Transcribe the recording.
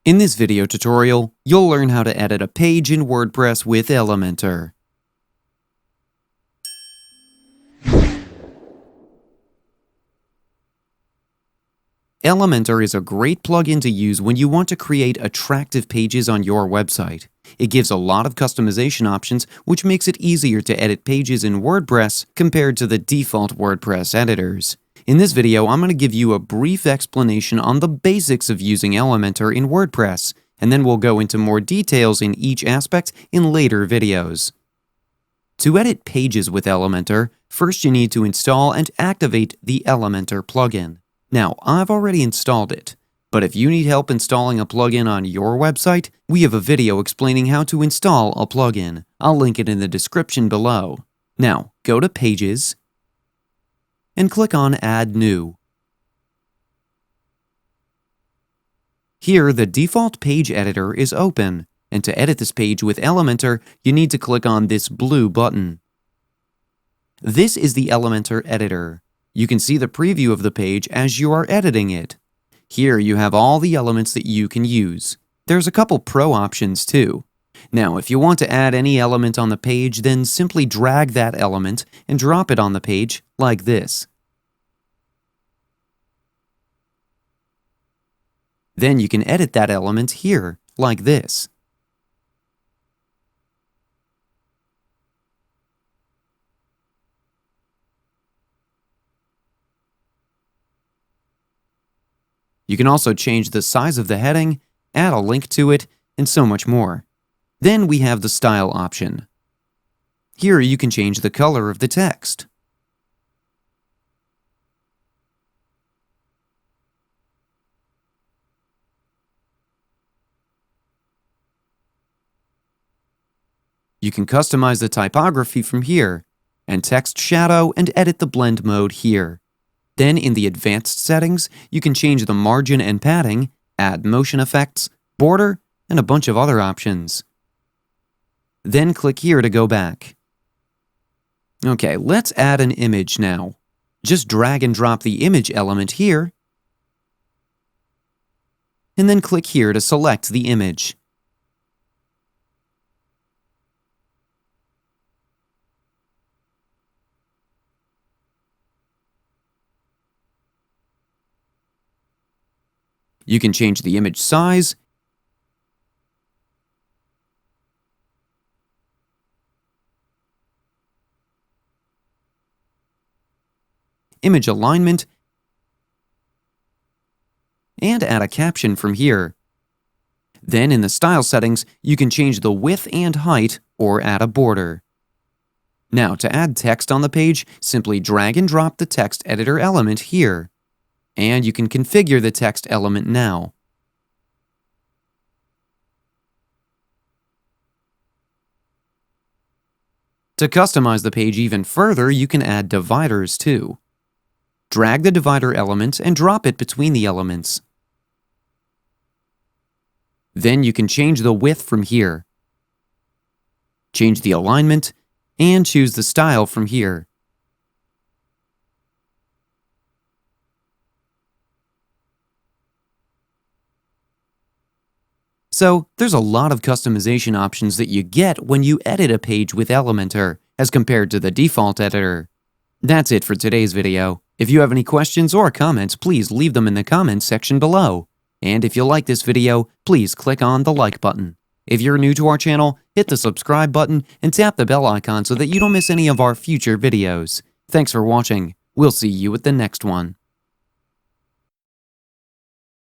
In this video tutorial, you'll learn how to edit a page in WordPress with Elementor. Elementor is a great plugin to use when you want to create attractive pages on your website. It gives a lot of customization options, which makes it easier to edit pages in WordPress compared to the default WordPress editors. In this video, I'm going to give you a brief explanation on the basics of using Elementor in WordPress, and then we'll go into more details in each aspect in later videos. To edit pages with Elementor, first you need to install and activate the Elementor plugin. Now, I've already installed it, but if you need help installing a plugin on your website, we have a video explaining how to install a plugin. I'll link it in the description below. Now, go to Pages, and click on Add New. Here, the default page editor is open, and to edit this page with Elementor, you need to click on this blue button. This is the Elementor editor. You can see the preview of the page as you are editing it. Here you have all the elements that you can use. There's a couple pro options too. Now, if you want to add any element on the page, then simply drag that element and drop it on the page like this. Then you can edit that element here, like this. You can also change the size of the heading, add a link to it, and so much more. Then we have the style option. Here you can change the color of the text. You can customize the typography from here, and text shadow and edit the blend mode here. Then in the advanced settings, you can change the margin and padding, add motion effects, border, and a bunch of other options. Then click here to go back. Okay, let's add an image now. Just drag and drop the image element here, and then click here to select the image. You can change the image size, image alignment, and add a caption from here. Then in the style settings, you can change the width and height or add a border. Now to add text on the page, simply drag and drop the text editor element here. And you can configure the text element now. To customize the page even further, you can add dividers too. Drag the divider element and drop it between the elements. Then you can change the width from here. Change the alignment, and choose the style from here. So, there's a lot of customization options that you get when you edit a page with Elementor, as compared to the default editor. That's it for today's video. If you have any questions or comments, please leave them in the comments section below. And if you like this video, please click on the like button. If you're new to our channel, hit the subscribe button and tap the bell icon so that you don't miss any of our future videos. Thanks for watching. We'll see you at the next one.